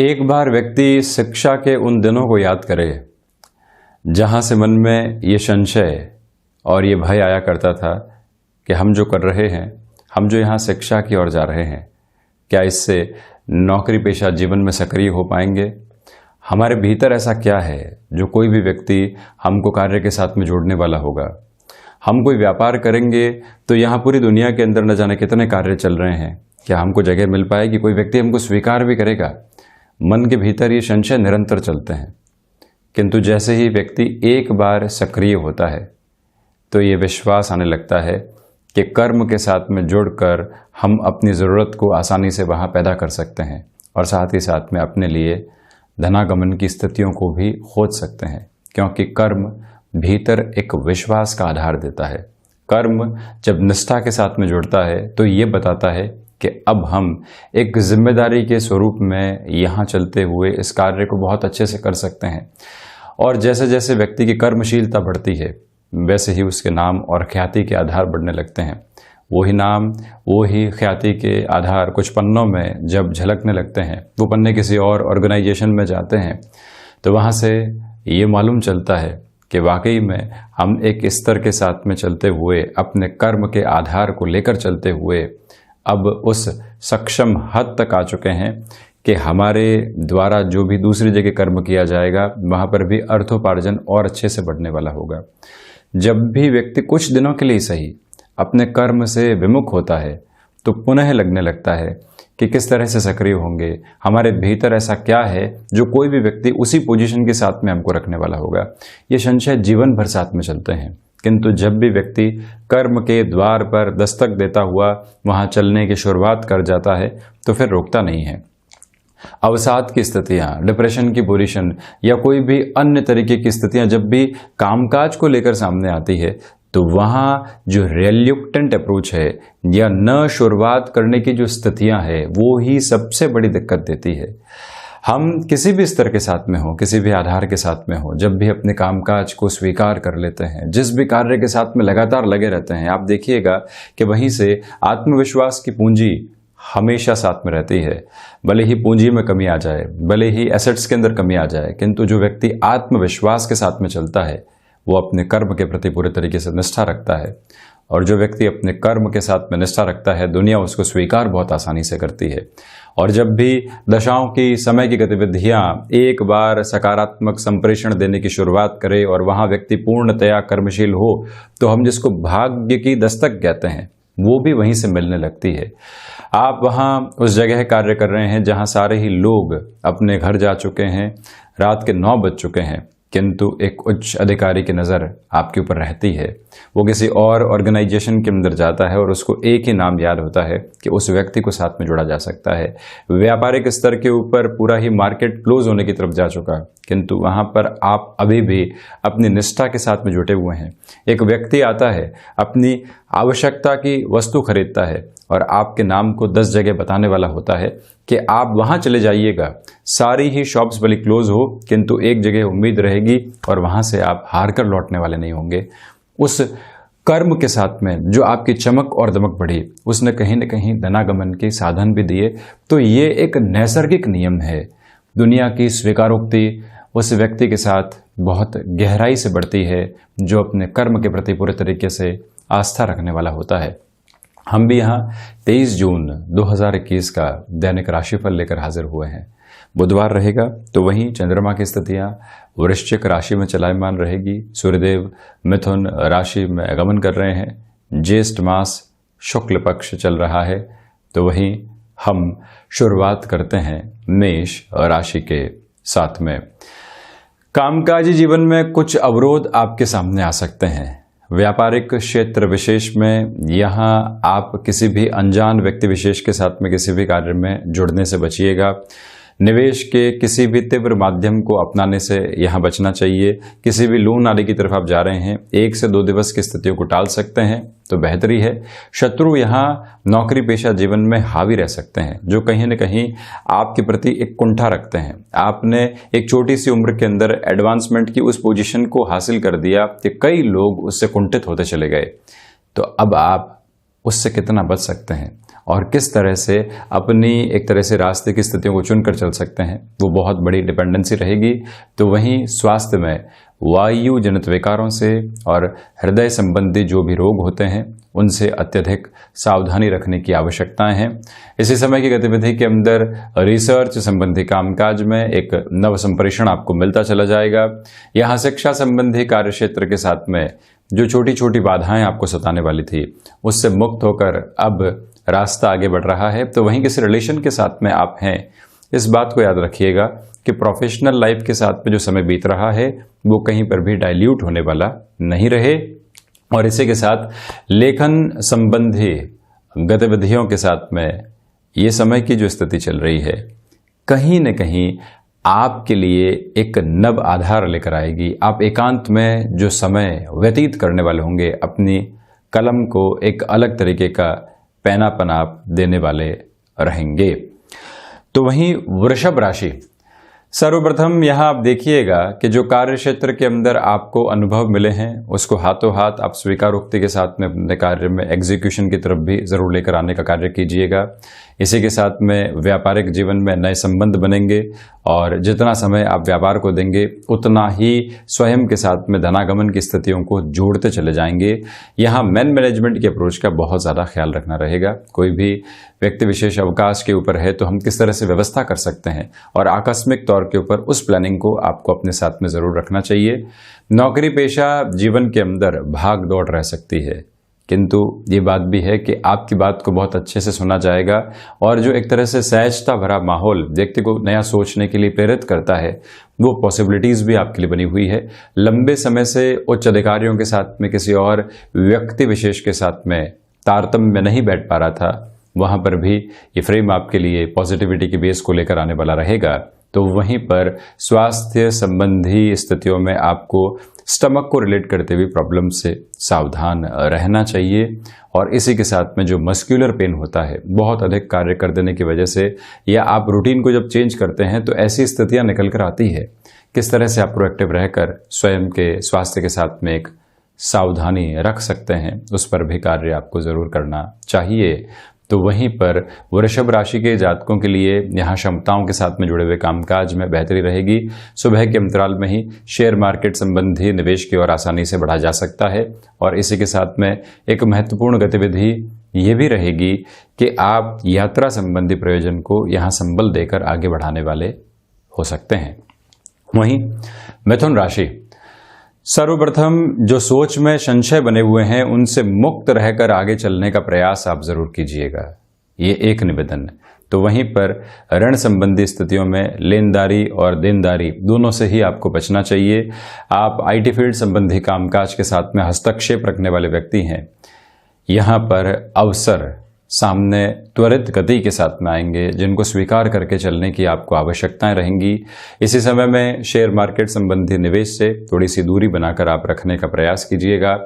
एक बार व्यक्ति शिक्षा के उन दिनों को याद करे जहां से मन में ये संशय और ये भय आया करता था कि हम जो कर रहे हैं, हम जो यहाँ शिक्षा की ओर जा रहे हैं, क्या इससे नौकरी पेशा जीवन में सक्रिय हो पाएंगे। हमारे भीतर ऐसा क्या है जो कोई भी व्यक्ति हमको कार्य के साथ में जोड़ने वाला होगा। हम कोई व्यापार करेंगे तो यहाँ पूरी दुनिया के अंदर न जाने कितने कार्य चल रहे हैं, क्या हमको जगह मिल पाएगी, कोई व्यक्ति हमको स्वीकार भी करेगा। मन के भीतर ये संशय निरंतर चलते हैं, किंतु जैसे ही व्यक्ति एक बार सक्रिय होता है तो ये विश्वास आने लगता है कि कर्म के साथ में जुड़कर हम अपनी ज़रूरत को आसानी से वहाँ पैदा कर सकते हैं और साथ ही साथ में अपने लिए धनागमन की स्थितियों को भी खोज सकते हैं, क्योंकि कर्म भीतर एक विश्वास का आधार देता है। कर्म जब निष्ठा के साथ में जुड़ता है तो ये बताता है कि अब हम एक जिम्मेदारी के स्वरूप में यहाँ चलते हुए इस कार्य को बहुत अच्छे से कर सकते हैं। और जैसे जैसे व्यक्ति की कर्मशीलता बढ़ती है वैसे ही उसके नाम और ख्याति के आधार बढ़ने लगते हैं। वही नाम वही ख्याति के आधार कुछ पन्नों में जब झलकने लगते हैं, वो पन्ने किसी और ऑर्गेनाइजेशन में जाते हैं तो वहाँ से ये मालूम चलता है कि वाकई में हम एक स्तर के साथ में चलते हुए अपने कर्म के आधार को लेकर चलते हुए अब उस सक्षम हद तक आ चुके हैं कि हमारे द्वारा जो भी दूसरी जगह कर्म किया जाएगा वहाँ पर भी अर्थोपार्जन और अच्छे से बढ़ने वाला होगा। जब भी व्यक्ति कुछ दिनों के लिए सही अपने कर्म से विमुख होता है तो पुनः लगने लगता है कि किस तरह से सक्रिय होंगे, हमारे भीतर ऐसा क्या है जो कोई भी व्यक्ति उसी पोजीशन के साथ में हमको रखने वाला होगा। ये संशय जीवन भर साथ में चलते हैं, किंतु जब भी व्यक्ति कर्म के द्वार पर दस्तक देता हुआ वहाँ चलने की शुरुआत कर जाता है तो फिर रोकता नहीं है। अवसाद की स्थितियाँ, डिप्रेशन की पोजीशन या कोई भी अन्य तरीके की स्थितियाँ जब भी कामकाज को लेकर सामने आती है तो वहाँ जो रिलक्टेंट अप्रोच है या न शुरुआत करने की जो स्थितियाँ है वो ही सबसे बड़ी दिक्कत देती है। हम किसी भी स्तर के साथ में हो, किसी भी आधार के साथ में हो, जब भी अपने कामकाज को स्वीकार कर लेते हैं, जिस भी कार्य के साथ में लगातार लगे रहते हैं, आप देखिएगा कि वहीं से आत्मविश्वास की पूंजी हमेशा साथ में रहती है। भले ही पूंजी में कमी आ जाए, भले ही एसेट्स के अंदर कमी आ जाए, किंतु जो व्यक्ति आत्मविश्वास के साथ में चलता है वो अपने कर्म के प्रति पूरे तरीके से निष्ठा रखता है। और जो व्यक्ति अपने कर्म के साथ में निष्ठा रखता है दुनिया उसको स्वीकार बहुत आसानी से करती है। और जब भी दशाओं की समय की गतिविधियां एक बार सकारात्मक संप्रेषण देने की शुरुआत करे और वहां व्यक्ति पूर्णतया कर्मशील हो तो हम जिसको भाग्य की दस्तक कहते हैं वो भी वहीं से मिलने लगती है। आप वहां उस जगह कार्य कर रहे हैं जहां सारे ही लोग अपने घर जा चुके हैं, रात के 9 बज चुके हैं, किंतु एक उच्च अधिकारी की नज़र आपके ऊपर रहती है। वो किसी और ऑर्गेनाइजेशन के अंदर जाता है और उसको एक ही नाम याद होता है कि उस व्यक्ति को साथ में जोड़ा जा सकता है। व्यापारिक स्तर के ऊपर पूरा ही मार्केट क्लोज होने की तरफ जा चुका, किंतु वहाँ पर आप अभी भी अपनी निष्ठा के साथ में जुटे हुए हैं। एक व्यक्ति आता है, अपनी आवश्यकता की वस्तु खरीदता है और आपके नाम को 10 जगह बताने वाला होता है कि आप वहाँ चले जाइएगा, सारी ही शॉप्स भले क्लोज हो किंतु एक जगह उम्मीद रहेगी और वहाँ से आप हार कर लौटने वाले नहीं होंगे। उस कर्म के साथ में जो आपकी चमक और दमक बढ़ी उसने कहीं न कहीं धनागमन के साधन भी दिए। तो ये एक नैसर्गिक नियम है। दुनिया की स्वीकारोक्ति उस व्यक्ति के साथ बहुत गहराई से बढ़ती है जो अपने कर्म के प्रति पूरे तरीके से आस्था रखने वाला होता है। हम भी यहाँ 23 जून 2021 का दैनिक राशिफल लेकर हाजिर हुए हैं। बुधवार रहेगा तो वहीं चंद्रमा की स्थितियाँ वृश्चिक राशि में चलायमान रहेगी। सूर्यदेव मिथुन राशि में गमन कर रहे हैं। ज्येष्ठ मास शुक्ल पक्ष चल रहा है। तो वहीं हम शुरुआत करते हैं मेष राशि के साथ में। कामकाजी जीवन में कुछ अवरोध आपके सामने आ सकते हैं। व्यापारिक क्षेत्र विशेष में यहाँ आप किसी भी अनजान व्यक्ति विशेष के साथ में किसी भी कार्य में जुड़ने से बचिएगा। निवेश के किसी भी तीव्र माध्यम को अपनाने से यहाँ बचना चाहिए। किसी भी लोन आदि की तरफ आप जा रहे हैं, 1 से 2 दिवस की स्थितियों को टाल सकते हैं तो बेहतरी है। शत्रु यहाँ नौकरी पेशा जीवन में हावी रह सकते हैं जो कहीं न कहीं आपके प्रति एक कुंठा रखते हैं। आपने एक छोटी सी उम्र के अंदर एडवांसमेंट की उस पोजीशन को हासिल कर दिया कि कई लोग उससे कुंठित होते चले गए। तो अब आप उससे कितना बच सकते हैं और किस तरह से अपनी एक तरह से रास्ते की स्थितियों को चुनकर चल सकते हैं, वो बहुत बड़ी डिपेंडेंसी रहेगी। तो वहीं स्वास्थ्य में वायु जनित विकारों से और हृदय संबंधी जो भी रोग होते हैं उनसे अत्यधिक सावधानी रखने की आवश्यकताएं हैं। इसी समय की गतिविधि के अंदर रिसर्च संबंधी कामकाज में एक नव संप्रेषण आपको मिलता चला जाएगा। यहाँ शिक्षा संबंधी कार्य क्षेत्र के साथ में जो छोटी छोटी बाधाएं आपको सताने वाली थी उससे मुक्त होकर अब रास्ता आगे बढ़ रहा है। तो वहीं किसी रिलेशन के साथ में आप हैं, इस बात को याद रखिएगा कि प्रोफेशनल लाइफ के साथ में जो समय बीत रहा है वो कहीं पर भी डाइल्यूट होने वाला नहीं रहे। और इसी के साथ लेखन संबंधी गतिविधियों के साथ में ये समय की जो स्थिति चल रही है कहीं न कहीं आपके लिए एक नव आधार लेकर आएगी। आप एकांत में जो समय व्यतीत करने वाले होंगे, अपनी कलम को एक अलग तरीके का पैनापन आप देने वाले रहेंगे। तो वहीं वृषभ राशि, सर्वप्रथम यहाँ आप देखिएगा कि जो कार्य क्षेत्र के अंदर आपको अनुभव मिले हैं उसको हाथों हाथ आप स्वीकारोक्ति के साथ में अपने कार्य में एग्जीक्यूशन की तरफ भी जरूर लेकर आने का कार्य कीजिएगा। इसी के साथ में व्यापारिक जीवन में नए संबंध बनेंगे और जितना समय आप व्यापार को देंगे उतना ही स्वयं के साथ में धनागमन की स्थितियों को जोड़ते चले जाएंगे। यहाँ मैन मैनेजमेंट की अप्रोच का बहुत ज़्यादा ख्याल रखना रहेगा। कोई भी व्यक्ति विशेष अवकाश के ऊपर है तो हम किस तरह से व्यवस्था कर सकते हैं और आकस्मिक तौर के ऊपर उस प्लानिंग को आपको अपने साथ में ज़रूर रखना चाहिए। नौकरी पेशा जीवन के अंदर भाग दौड़ रह सकती है, किंतु ये बात भी है कि आपकी बात को बहुत अच्छे से सुना जाएगा और जो एक तरह से सहजता भरा माहौल व्यक्ति को नया सोचने के लिए प्रेरित करता है वो पॉसिबिलिटीज़ भी आपके लिए बनी हुई है। लंबे समय से उच्च अधिकारियों के साथ में किसी और व्यक्ति विशेष के साथ में तारतम्य में नहीं बैठ पा रहा था, वहाँ पर भी ये फ्रेम आपके लिए पॉजिटिविटी के बेस को लेकर आने वाला रहेगा। तो वहीं पर स्वास्थ्य संबंधी स्थितियों में आपको स्टमक को रिलेट करते हुए प्रॉब्लम से सावधान रहना चाहिए। और इसी के साथ में जो मस्कुलर पेन होता है बहुत अधिक कार्य कर देने की वजह से या आप रूटीन को जब चेंज करते हैं तो ऐसी स्थितियां निकल कर आती है। किस तरह से आप प्रोएक्टिव रहकर स्वयं के स्वास्थ्य के साथ में एक सावधानी रख सकते हैं उस पर भी कार्य आपको ज़रूर करना चाहिए। तो वहीं पर वृषभ राशि के जातकों के लिए यहाँ क्षमताओं के साथ में जुड़े हुए कामकाज में बेहतरी रहेगी। सुबह के अंतराल में ही शेयर मार्केट संबंधी निवेश की ओर आसानी से बढ़ा जा सकता है। और इसी के साथ में एक महत्वपूर्ण गतिविधि ये भी रहेगी कि आप यात्रा संबंधी प्रयोजन को यहाँ संबल देकर आगे बढ़ाने वाले हो सकते हैं। वहीं मिथुन राशि, सर्वप्रथम जो सोच में संशय बने हुए हैं उनसे मुक्त रहकर आगे चलने का प्रयास आप जरूर कीजिएगा, ये एक निवेदन है। तो वहीं पर ऋण संबंधी स्थितियों में लेनदारी और देनदारी दोनों से ही आपको बचना चाहिए। आप आईटी फील्ड संबंधी कामकाज के साथ में हस्तक्षेप रखने वाले व्यक्ति हैं, यहाँ पर अवसर सामने त्वरित गति के साथ में आएंगे जिनको स्वीकार करके चलने की आपको आवश्यकताएं रहेंगी। इसी समय में शेयर मार्केट संबंधी निवेश से थोड़ी सी दूरी बनाकर आप रखने का प्रयास कीजिएगा।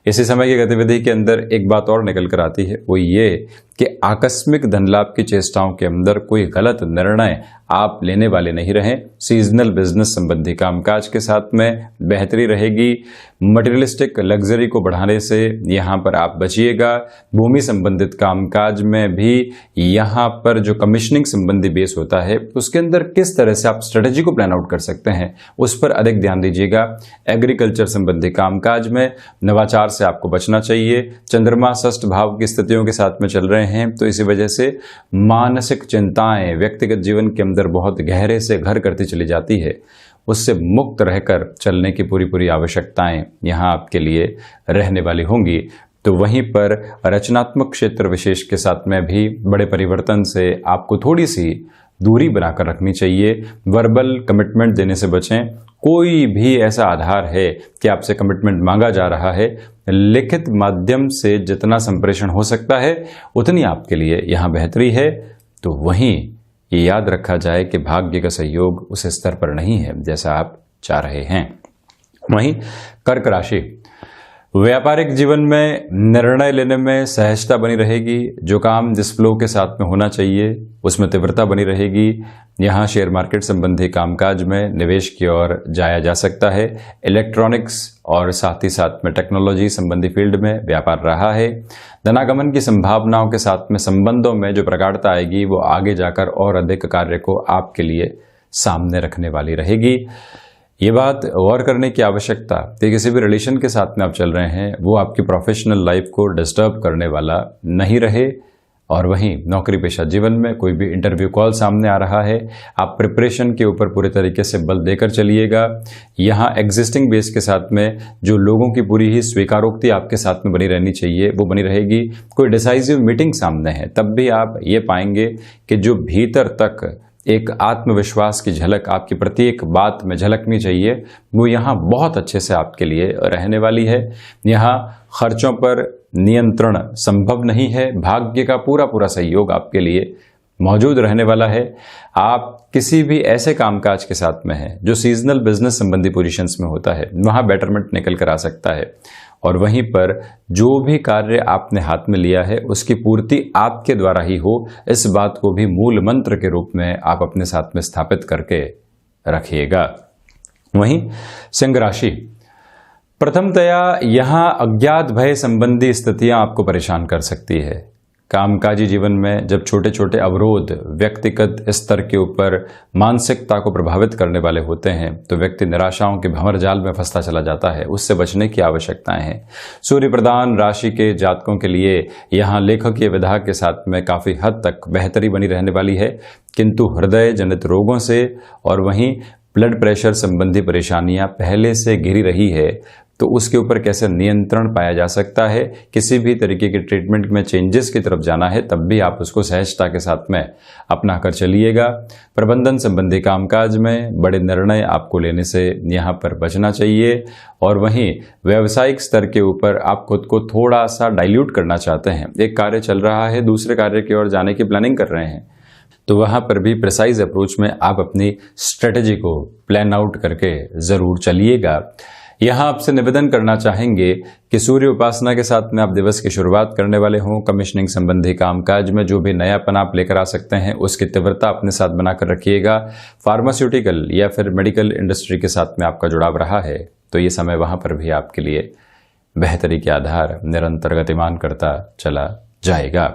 इसी समय की गतिविधि के अंदर एक बात और निकल कर आती है, वो ये कि आकस्मिक धन लाभ की चेष्टाओं के अंदर कोई गलत निर्णय आप लेने वाले नहीं रहें। सीजनल बिजनेस संबंधी कामकाज के साथ में बेहतरी रहेगी। मटेरियलिस्टिक लग्जरी को बढ़ाने से यहाँ पर आप बचिएगा। भूमि संबंधित कामकाज में भी यहाँ पर जो कमीशनिंग संबंधी बेस होता है उसके अंदर किस तरह से आप स्ट्रेटेजी को प्लान आउट कर सकते हैं उस पर अधिक ध्यान दीजिएगा। एग्रीकल्चर संबंधी कामकाज में नवाचार से आपको बचना चाहिए। चंद्रमा षष्ठ भाव की स्थितियों के साथ में चल रहे हैं तो इसी वजह से मानसिक चिंताएं व्यक्तिगत जीवन के अंदर बहुत गहरे से घर करती चली जाती है, उससे मुक्त रहकर चलने की पूरी आवश्यकताएं यहाँ आपके लिए रहने वाली होंगी। तो वहीं पर रचनात्मक क्षेत्र विशेष के साथ में भी बड़े परिवर्तन से आपको थोड़ी सी दूरी बनाकर रखनी चाहिए। वर्बल कमिटमेंट देने से बचें। कोई भी ऐसा आधार है कि आपसे कमिटमेंट मांगा जा रहा है, लिखित माध्यम से जितना संप्रेषण हो सकता है उतनी आपके लिए यहाँ बेहतरी है। तो वहीं ये याद रखा जाए कि भाग्य का सहयोग उस स्तर पर नहीं है जैसा आप चाह रहे हैं। वहीं कर्क राशि, व्यापारिक जीवन में निर्णय लेने में सहजता बनी रहेगी। जो काम जिस फ्लो के साथ में होना चाहिए उसमें तीव्रता बनी रहेगी। यहाँ शेयर मार्केट संबंधी कामकाज में निवेश की ओर जाया जा सकता है। इलेक्ट्रॉनिक्स और साथ ही साथ में टेक्नोलॉजी संबंधी फील्ड में व्यापार रहा है। धनागमन की संभावनाओं के साथ में संबंधों में जो प्रगाढ़ता आएगी वो आगे जाकर और अधिक कार्य को आपके लिए सामने रखने वाली रहेगी। ये बात गौर करने की आवश्यकता कि किसी भी रिलेशन के साथ में आप चल रहे हैं वो आपकी प्रोफेशनल लाइफ को डिस्टर्ब करने वाला नहीं रहे। और वहीं नौकरी पेशा जीवन में कोई भी इंटरव्यू कॉल सामने आ रहा है, आप प्रिपरेशन के ऊपर पूरे तरीके से बल देकर चलिएगा। यहाँ एग्जिस्टिंग बेस के साथ में जो लोगों की पूरी ही स्वीकारोक्ति आपके साथ में बनी रहनी चाहिए वो बनी रहेगी। कोई डिसाइसिव मीटिंग सामने है तब भी आप ये पाएंगे कि जो भीतर तक एक आत्मविश्वास की झलक आपकी प्रत्येक बात में झलकनी चाहिए वो यहाँ बहुत अच्छे से आपके लिए रहने वाली है। यहाँ खर्चों पर नियंत्रण संभव नहीं है। भाग्य का पूरा पूरा सहयोग आपके लिए मौजूद रहने वाला है। आप किसी भी ऐसे कामकाज के साथ में हैं जो सीजनल बिजनेस संबंधी पोजीशंस में होता है, वहाँ बेटरमेंट निकल कर आ सकता है। और वहीं पर जो भी कार्य आपने हाथ में लिया है उसकी पूर्ति आपके द्वारा ही हो, इस बात को भी मूल मंत्र के रूप में आप अपने साथ में स्थापित करके रखिएगा। वहीं सिंह राशि, प्रथमतया यहाँ अज्ञात भय संबंधी स्थितियां आपको परेशान कर सकती है। कामकाजी जीवन में जब छोटे छोटे अवरोध व्यक्तिगत स्तर के ऊपर मानसिकता को प्रभावित करने वाले होते हैं तो व्यक्ति निराशाओं के भंवर जाल में फंसता चला जाता है। उससे बचने की आवश्यकताएं हैं। सूर्य प्रधान राशि के जातकों के लिए यहाँ लेखकीय विधा के साथ में काफ़ी हद तक बेहतरी बनी रहने वाली है, किंतु हृदय जनित रोगों से और वहीं ब्लड प्रेशर संबंधी परेशानियां पहले से घिरी रही है, तो उसके ऊपर कैसे नियंत्रण पाया जा सकता है। किसी भी तरीके के ट्रीटमेंट में चेंजेस की तरफ जाना है तब भी आप उसको सहजता के साथ में अपना कर चलिएगा। प्रबंधन संबंधी कामकाज में बड़े निर्णय आपको लेने से यहाँ पर बचना चाहिए। और वहीं व्यावसायिक स्तर के ऊपर आप खुद को थोड़ा सा डाइल्यूट करना चाहते हैं, एक कार्य चल रहा है दूसरे कार्य की ओर जाने की प्लानिंग कर रहे हैं, तो वहाँ पर भी प्रिसाइज अप्रोच में आप अपनी स्ट्रेटेजी को प्लान आउट करके ज़रूर चलिएगा। यहाँ आपसे निवेदन करना चाहेंगे कि सूर्य उपासना के साथ में आप दिवस की शुरुआत करने वाले हों। कमीशनिंग संबंधी कामकाज में जो भी नयापन आप लेकर आ सकते हैं उसकी तीव्रता अपने साथ बनाकर रखिएगा। फार्मास्यूटिकल या फिर मेडिकल इंडस्ट्री के साथ में आपका जुड़ाव रहा है तो ये समय वहाँ पर भी आपके लिए बेहतरी के आधार निरंतर गतिमान करता चला जाएगा।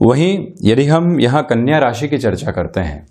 वहीं यदि हम यहाँ कन्या राशि की चर्चा करते हैं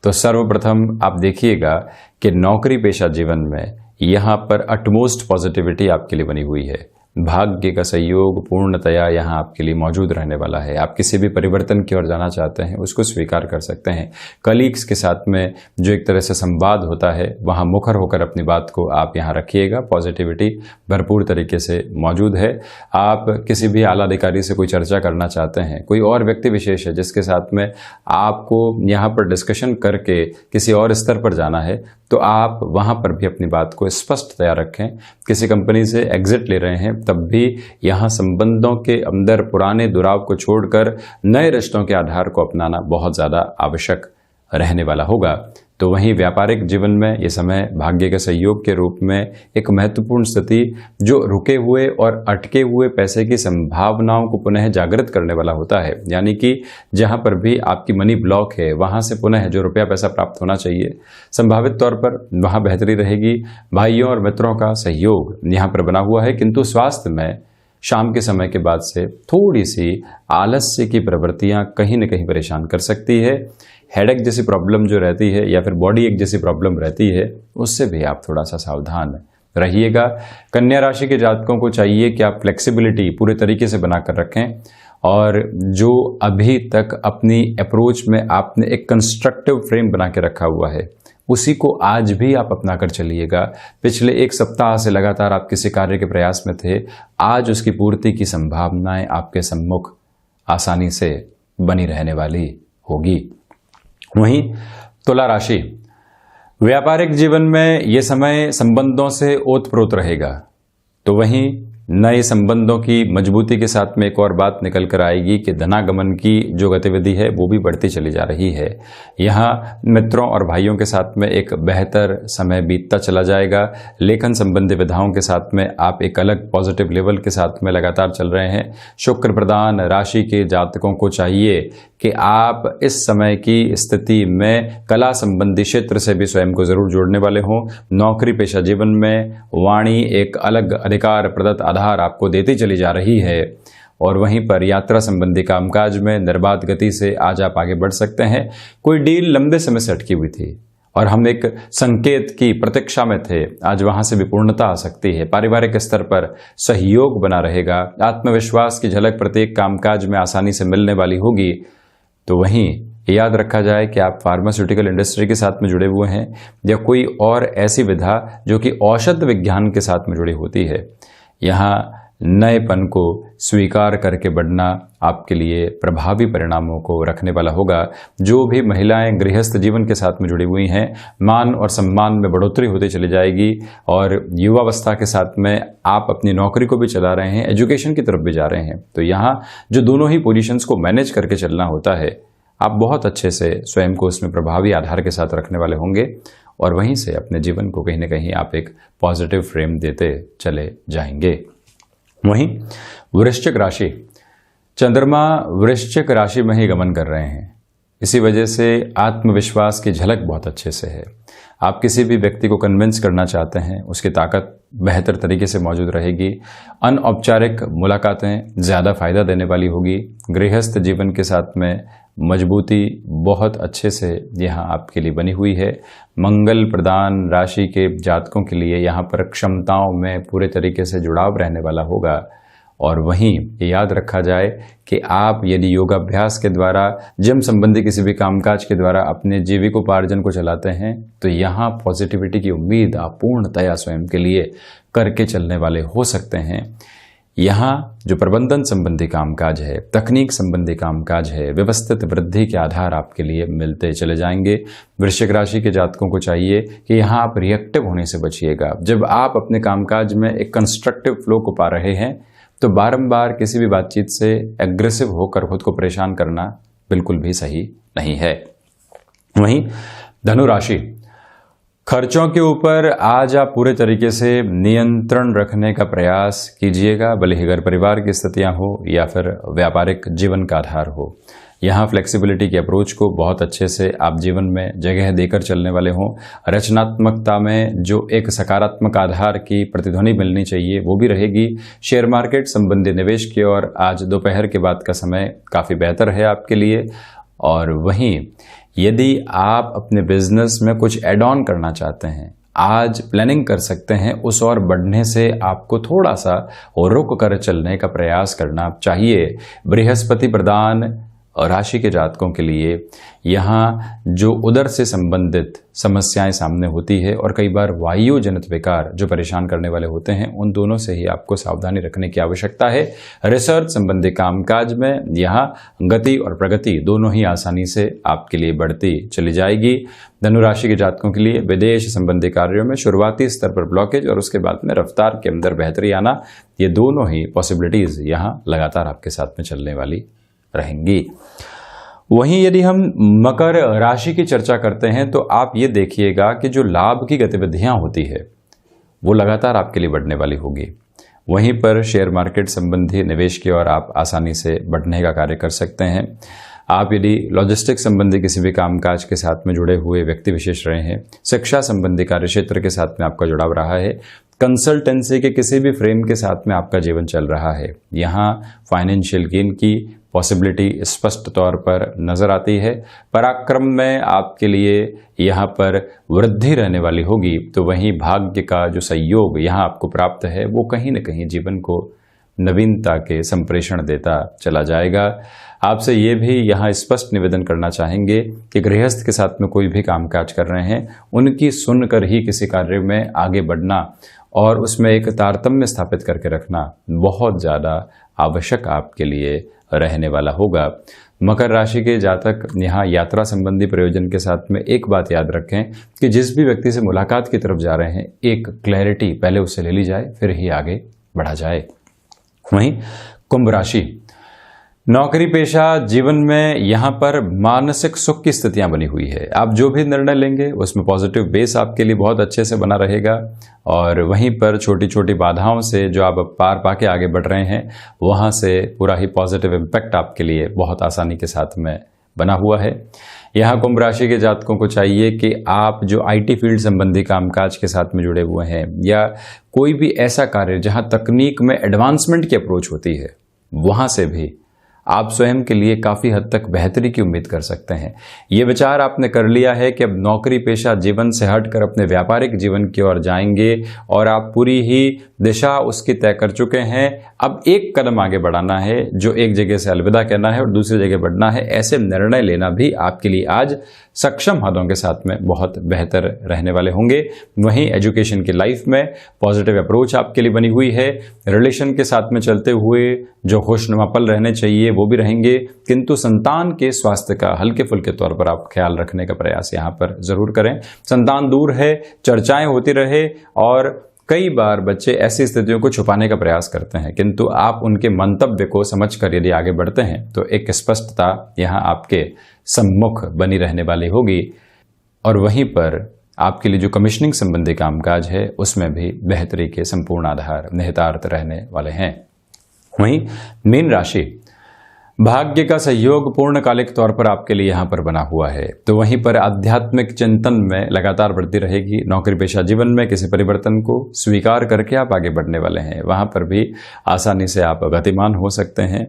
तो सर्वप्रथम आप देखिएगा कि नौकरी पेशा जीवन में यहाँ पर अटमोस्ट पॉजिटिविटी आपके लिए बनी हुई है। भाग्य का सहयोग पूर्णतया यहाँ आपके लिए मौजूद रहने वाला है। आप किसी भी परिवर्तन की ओर जाना चाहते हैं उसको स्वीकार कर सकते हैं। कलीग्स के साथ में जो एक तरह से संवाद होता है वहाँ मुखर होकर अपनी बात को आप यहाँ रखिएगा। पॉजिटिविटी भरपूर तरीके से मौजूद है। आप किसी भी आला अधिकारी से कोई चर्चा करना चाहते हैं, कोई और व्यक्ति विशेष है जिसके साथ में आपको यहाँ पर डिस्कशन करके किसी और स्तर पर जाना है, तो आप वहाँ पर भी अपनी बात को स्पष्ट तैयार रखें। किसी कंपनी से एग्जिट ले रहे हैं तब भी यहाँ संबंधों के अंदर पुराने दुराव को छोड़कर नए रिश्तों के आधार को अपनाना बहुत ज़्यादा आवश्यक रहने वाला होगा। तो वहीं व्यापारिक जीवन में ये समय भाग्य के सहयोग के रूप में एक महत्वपूर्ण स्थिति जो रुके हुए और अटके हुए पैसे की संभावनाओं को पुनः जागृत करने वाला होता है। यानी कि जहां पर भी आपकी मनी ब्लॉक है वहां से पुनः जो रुपया पैसा प्राप्त होना चाहिए संभावित तौर पर वहां बेहतरी रहेगी। भाइयों और मित्रों का सहयोग यहाँ पर बना हुआ है, किंतु स्वास्थ्य में शाम के समय के बाद से थोड़ी सी आलस्य की प्रवृत्तियां कहीं न कहीं परेशान कर सकती है। हेडेक जैसी प्रॉब्लम जो रहती है या फिर बॉडी एक जैसी प्रॉब्लम रहती है उससे भी आप थोड़ा सा सावधान रहिएगा। कन्या राशि के जातकों को चाहिए कि आप फ्लेक्सिबिलिटी पूरे तरीके से बनाकर रखें और जो अभी तक अपनी अप्रोच में आपने एक कंस्ट्रक्टिव फ्रेम बना के रखा हुआ है उसी को आज भी आप अपना कर चलिएगा। पिछले एक सप्ताह से लगातार आप किसी कार्य के प्रयास में थे, आज उसकी पूर्ति की संभावनाएं आपके सम्मुख आसानी से बनी रहने वाली होगी। वहीं तुला राशि, व्यापारिक जीवन में ये समय संबंधों से ओतप्रोत रहेगा। तो वहीं नए संबंधों की मजबूती के साथ में एक और बात निकल कर आएगी कि धनागमन की जो गतिविधि है वो भी बढ़ती चली जा रही है। यहाँ मित्रों और भाइयों के साथ में एक बेहतर समय बीतता चला जाएगा। लेखन संबंधी विधाओं के साथ में आप एक अलग पॉजिटिव लेवल के साथ में लगातार चल रहे हैं। शुक्र प्रधान राशि के जातकों को चाहिए कि आप इस समय की स्थिति में कला संबंधी क्षेत्र से भी स्वयं को जरूर जोड़ने वाले हों। नौकरी पेशा जीवन में वाणी एक अलग अधिकार प्रदत्त आधार आपको देती चली जा रही है और वहीं पर यात्रा संबंधी कामकाज में निर्बाध गति से आज आप आगे बढ़ सकते हैं। कोई डील लंबे समय से अटकी हुई थी और हम एक संकेत की प्रतीक्षा में थे, आज वहां से भी पूर्णता आ सकती है। पारिवारिक स्तर पर सहयोग बना रहेगा। आत्मविश्वास की झलक प्रत्येक कामकाज में आसानी से मिलने वाली होगी। तो वहीं याद रखा जाए कि आप फार्मास्यूटिकल इंडस्ट्री के साथ में जुड़े हुए हैं या कोई और ऐसी विधा जो कि औषध विज्ञान के साथ में जुड़ी होती है, यहाँ नएपन को स्वीकार करके बढ़ना आपके लिए प्रभावी परिणामों को रखने वाला होगा। जो भी महिलाएं गृहस्थ जीवन के साथ में जुड़ी हुई हैं, मान और सम्मान में बढ़ोतरी होती चली जाएगी और युवावस्था के साथ में आप अपनी नौकरी को भी चला रहे हैं, एजुकेशन की तरफ भी जा रहे हैं, तो यहाँ जो दोनों ही पोजीशंस को मैनेज करके चलना होता है, आप बहुत अच्छे से स्वयं को उसमें प्रभावी आधार के साथ रखने वाले होंगे और वहीं से अपने जीवन को कहीं ना कहीं आप एक पॉजिटिव फ्रेम देते चले जाएंगे। वहीं वृश्चिक राशि, चंद्रमा वृश्चिक राशि में ही गमन कर रहे हैं। इसी वजह से आत्मविश्वास की झलक बहुत अच्छे से है। आप किसी भी व्यक्ति को कन्विंस करना चाहते हैं, उसकी ताकत बेहतर तरीके से मौजूद रहेगी। अनौपचारिक मुलाकातें ज़्यादा फायदा देने वाली होगी। गृहस्थ जीवन के साथ में मजबूती बहुत अच्छे से यहाँ आपके लिए बनी हुई है। मंगल प्रदान राशि के जातकों के लिए यहाँ पर क्षमताओं में पूरे तरीके से जुड़ाव रहने वाला होगा। और वहीं ये याद रखा जाए कि आप यदि योगाभ्यास के द्वारा, जिम संबंधी किसी भी कामकाज के द्वारा अपने जीविकोपार्जन को चलाते हैं, तो यहाँ पॉजिटिविटी की उम्मीद आप पूर्णतया स्वयं के लिए करके चलने वाले हो सकते हैं। यहाँ जो प्रबंधन संबंधी कामकाज है, तकनीक संबंधी कामकाज है, व्यवस्थित वृद्धि के आधार आपके लिए मिलते चले जाएंगे। वृश्चिक राशि के जातकों को चाहिए कि यहाँ आप रिएक्टिव होने से बचिएगा। जब आप अपने कामकाज में एक कंस्ट्रक्टिव फ्लो को पा रहे हैं, तो बारंबार किसी भी बातचीत से एग्रेसिव होकर खुद को परेशान करना बिल्कुल भी सही नहीं है। वहीं धनु राशि, खर्चों के ऊपर आज आप पूरे तरीके से नियंत्रण रखने का प्रयास कीजिएगा, भले ही घर परिवार की स्थितियां हो या फिर व्यापारिक जीवन का आधार हो। यहाँ फ्लेक्सिबिलिटी की अप्रोच को बहुत अच्छे से आप जीवन में जगह देकर चलने वाले हों। रचनात्मकता में जो एक सकारात्मक आधार की प्रतिध्वनि मिलनी चाहिए वो भी रहेगी। शेयर मार्केट संबंधी निवेश की ओर आज दोपहर के बाद का समय काफ़ी बेहतर है आपके लिए। और वहीं यदि आप अपने बिजनेस में कुछ एड ऑन करना चाहते हैं, आज प्लानिंग कर सकते हैं। उस ओर बढ़ने से आपको थोड़ा सा रुक कर चलने का प्रयास करना चाहिए। बृहस्पति प्रदान राशि के जातकों के लिए यहाँ जो उदर से संबंधित समस्याएं सामने होती है और कई बार वायु जनित विकार जो परेशान करने वाले होते हैं, उन दोनों से ही आपको सावधानी रखने की आवश्यकता है। रिसर्च संबंधी कामकाज में यहाँ गति और प्रगति दोनों ही आसानी से आपके लिए बढ़ती चली जाएगी। धनु राशि के जातकों के लिए विदेश संबंधी कार्यों में शुरुआती स्तर पर ब्लॉकेज और उसके बाद में रफ्तार के अंदर बेहतरी आना, ये दोनों ही पॉसिबिलिटीज यहाँ लगातार आपके साथ में चलने वाली रहेंगी। वहीं यदि हम मकर राशि की चर्चा करते हैं, तो आप ये देखिएगा कि जो लाभ की गतिविधियां होती है वो लगातार आपके लिए बढ़ने वाली होगी। वहीं पर शेयर मार्केट संबंधी निवेश की ओर आप आसानी से बढ़ने का कार्य कर सकते हैं। आप यदि लॉजिस्टिक संबंधी किसी भी कामकाज के साथ में जुड़े हुए व्यक्ति विशेष रहे हैं, शिक्षा संबंधी कार्य क्षेत्र के साथ में आपका जुड़ाव रहा है, कंसल्टेंसी के किसी भी फ्रेम के साथ में आपका जीवन चल रहा है, यहाँ फाइनेंशियल गेन की पॉसिबिलिटी स्पष्ट तौर पर नजर आती है। पराक्रम में आपके लिए यहाँ पर वृद्धि रहने वाली होगी। तो वहीं भाग्य का जो सहयोग यहाँ आपको प्राप्त है वो कहीं न कहीं जीवन को नवीनता के संप्रेषण देता चला जाएगा। आपसे ये भी यहाँ स्पष्ट निवेदन करना चाहेंगे कि गृहस्थ के साथ में कोई भी कामकाज कर रहे हैं, उनकी सुनकर ही किसी कार्य में आगे बढ़ना और उसमें एक तारतम्य स्थापित करके रखना बहुत ज़्यादा आवश्यक आपके लिए रहने वाला होगा। मकर राशि के जातक यहाँ यात्रा संबंधी प्रयोजन के साथ में एक बात याद रखें कि जिस भी व्यक्ति से मुलाकात की तरफ जा रहे हैं, एक क्लैरिटी पहले उससे ले ली जाए, फिर ही आगे बढ़ा जाए। वहीं कुंभ राशि, नौकरी पेशा जीवन में यहाँ पर मानसिक सुख की स्थितियां बनी हुई है। आप जो भी निर्णय लेंगे उसमें पॉजिटिव बेस आपके लिए बहुत अच्छे से बना रहेगा और वहीं पर छोटी छोटी बाधाओं से जो आप पार पाके आगे बढ़ रहे हैं, वहाँ से पूरा ही पॉजिटिव इम्पैक्ट आपके लिए बहुत आसानी के साथ में बना हुआ है। यहाँ कुंभ राशि के जातकों को चाहिए कि आप जो IT फील्ड संबंधी कामकाज के साथ में जुड़े हुए हैं या कोई भी ऐसा कार्य जहाँ तकनीक में एडवांसमेंट की अप्रोच होती है, वहां से भी आप स्वयं के लिए काफ़ी हद तक बेहतरी की उम्मीद कर सकते हैं। ये विचार आपने कर लिया है कि अब नौकरी पेशा जीवन से हटकर अपने व्यापारिक जीवन की ओर जाएंगे और आप पूरी ही दिशा उसकी तय कर चुके हैं। अब एक कदम आगे बढ़ाना है, जो एक जगह से अलविदा कहना है और दूसरी जगह बढ़ना है। ऐसे निर्णय लेना भी आपके लिए आज सक्षम हाथों के साथ में बहुत बेहतर रहने वाले होंगे। वहीं एजुकेशन की लाइफ में पॉजिटिव अप्रोच आपके लिए बनी हुई है। रिलेशन के साथ में चलते हुए जो खुशनुमा पल रहने चाहिए वो भी रहेंगे, किंतु संतान के स्वास्थ्य का हल्के फुल्के तौर पर आप ख्याल रखने का प्रयास यहाँ पर जरूर करें। संतान दूर है, चर्चाएं होती रहे और कई बार बच्चे ऐसी स्थितियों को छुपाने का प्रयास करते हैं, किंतु आप उनके मंतव्य को समझकर यदि आगे बढ़ते हैं तो एक स्पष्टता यहाँ आपके सम्मुख बनी रहने वाली होगी। और वहीं पर आपके लिए जो कमीशनिंग संबंधी कामकाज है उसमें भी बेहतरी के संपूर्ण आधार निहितार्थ रहने वाले हैं। वहीं मीन राशि, भाग्य का सहयोग पूर्णकालिक तौर पर आपके लिए यहाँ पर बना हुआ है, तो वहीं पर आध्यात्मिक चिंतन में लगातार बढ़ती रहेगी। नौकरी पेशा जीवन में किसी परिवर्तन को स्वीकार करके आप आगे बढ़ने वाले हैं, वहाँ पर भी आसानी से आप गतिमान हो सकते हैं।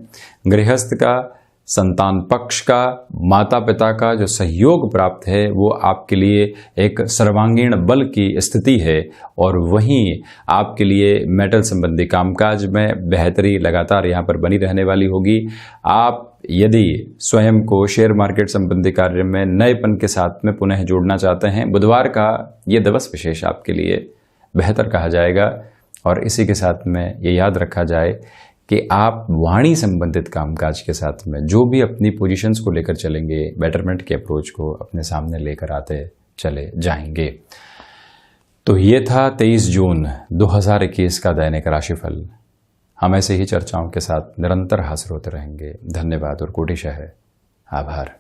गृहस्थ का, संतान पक्ष का, माता पिता का जो सहयोग प्राप्त है वो आपके लिए एक सर्वांगीण बल की स्थिति है। और वहीं आपके लिए मेटल संबंधी कामकाज में बेहतरी लगातार यहाँ पर बनी रहने वाली होगी। आप यदि स्वयं को शेयर मार्केट संबंधी कार्य में नएपन के साथ में पुनः जोड़ना चाहते हैं, बुधवार का ये दिवस विशेष आपके लिए बेहतर कहा जाएगा। और इसी के साथ में ये याद रखा जाए कि आप वाणी संबंधित कामकाज के साथ में जो भी अपनी पोजीशंस को लेकर चलेंगे, बेटरमेंट के अप्रोच को अपने सामने लेकर आते चले जाएंगे। तो ये था 23 जून 2021 का दैनिक राशिफल। हम ऐसे ही चर्चाओं के साथ निरंतर हाजिर होते रहेंगे। धन्यवाद और कोटिशः आभार।